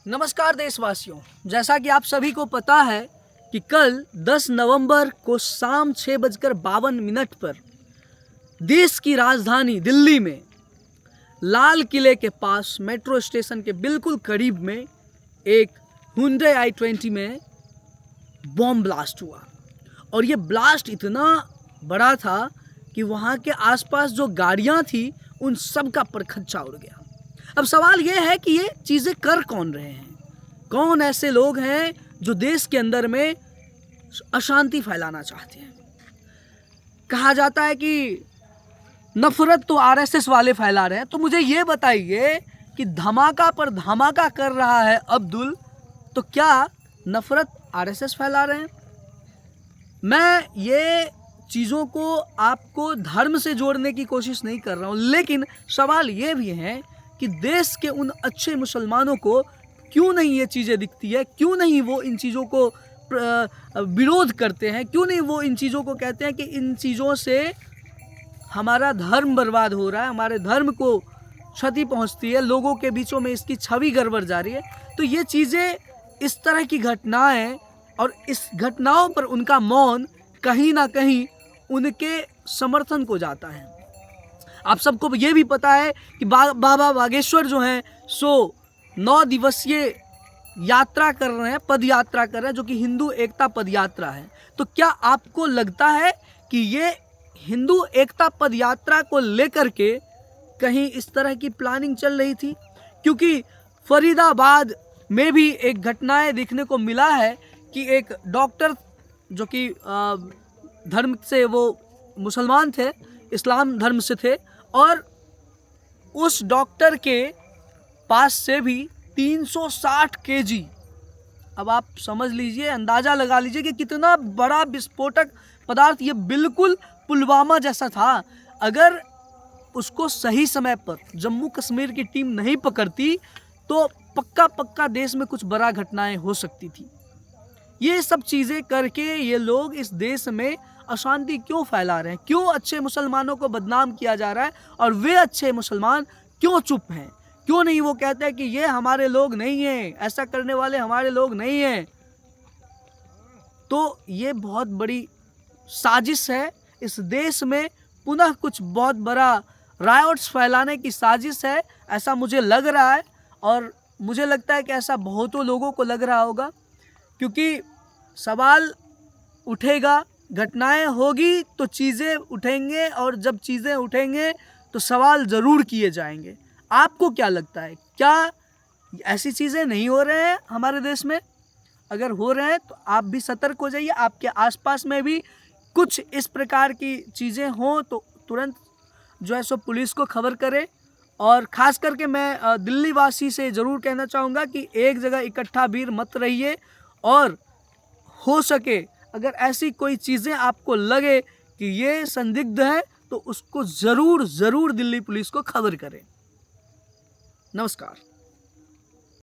नमस्कार देशवासियों, जैसा कि आप सभी को पता है कि कल 10 नवंबर को शाम 6:52 पर देश की राजधानी दिल्ली में लाल किले के पास मेट्रो स्टेशन के बिल्कुल करीब में एक Hyundai i20 में बॉम्ब ब्लास्ट हुआ। और ये ब्लास्ट इतना बड़ा था कि वहाँ के आसपास जो गाड़ियाँ थी उन सब का परखच्चा उड़ गया। अब सवाल ये है कि ये चीज़ें कर कौन रहे हैं, कौन ऐसे लोग हैं जो देश के अंदर में अशांति फैलाना चाहते हैं। कहा जाता है कि नफरत तो आरएसएस वाले फैला रहे हैं, तो मुझे ये बताइए कि धमाका पर धमाका कर रहा है अब्दुल, तो क्या नफरत आरएसएस फैला रहे हैं? मैं ये चीज़ों को आपको धर्म से जोड़ने की कोशिश नहीं कर रहा हूँ, लेकिन सवाल ये भी है कि देश के उन अच्छे मुसलमानों को क्यों नहीं ये चीज़ें दिखती है, क्यों नहीं वो इन चीज़ों को विरोध करते हैं, क्यों नहीं वो इन चीज़ों को कहते हैं कि इन चीज़ों से हमारा धर्म बर्बाद हो रहा है, हमारे धर्म को क्षति पहुंचती है, लोगों के बीचों में इसकी छवि गड़बड़ जा रही है। तो ये चीज़ें, इस तरह की घटनाएं और इस घटनाओं पर उनका मौन कहीं ना कहीं उनके समर्थन को जाता है। आप सबको ये भी पता है कि बाबा बागेश्वर जो हैं सो 9 दिवसीय यात्रा कर रहे हैं, पद यात्रा कर रहे हैं, जो कि हिंदू एकता पद यात्रा है। तो क्या आपको लगता है कि ये हिंदू एकता पद यात्रा को लेकर के कहीं इस तरह की प्लानिंग चल रही थी? क्योंकि फरीदाबाद में भी एक घटनाएं देखने को मिला है कि एक डॉक्टर जो कि धर्म से वो मुसलमान थे, इस्लाम धर्म से थे, और उस डॉक्टर के पास से भी 360 केजी, अब आप समझ लीजिए, अंदाज़ा लगा लीजिए कि कितना बड़ा विस्फोटक पदार्थ, ये बिल्कुल पुलवामा जैसा था। अगर उसको सही समय पर जम्मू कश्मीर की टीम नहीं पकड़ती तो पक्का देश में कुछ बड़ा घटनाएं हो सकती थी। ये सब चीज़ें करके ये लोग इस देश में अशांति क्यों फैला रहे हैं, क्यों अच्छे मुसलमानों को बदनाम किया जा रहा है, और वे अच्छे मुसलमान क्यों चुप हैं, क्यों नहीं वो कहते हैं कि ये हमारे लोग नहीं हैं, ऐसा करने वाले हमारे लोग नहीं हैं। तो ये बहुत बड़ी साजिश है, इस देश में पुनः कुछ बहुत बड़ा रायोट्स फैलाने की साजिश है, ऐसा मुझे लग रहा है। और मुझे लगता है कि ऐसा बहुतों लोगों को लग रहा होगा, क्योंकि सवाल उठेगा, घटनाएं होगी तो चीज़ें उठेंगे, और जब चीज़ें उठेंगे तो सवाल ज़रूर किए जाएंगे। आपको क्या लगता है, क्या ऐसी चीज़ें नहीं हो रहे हैं हमारे देश में? अगर हो रहे हैं तो आप भी सतर्क हो जाइए। आपके आसपास में भी कुछ इस प्रकार की चीज़ें हों तो तुरंत जो है सो पुलिस को खबर करें। और ख़ास करके मैं दिल्ली वासी से ज़रूर कहना चाहूँगा कि एक जगह इकट्ठा भीड़ मत रहिए, और हो सके अगर ऐसी कोई चीज़ें आपको लगे कि ये संदिग्ध है तो उसको ज़रूर दिल्ली पुलिस को खबर करें। नमस्कार।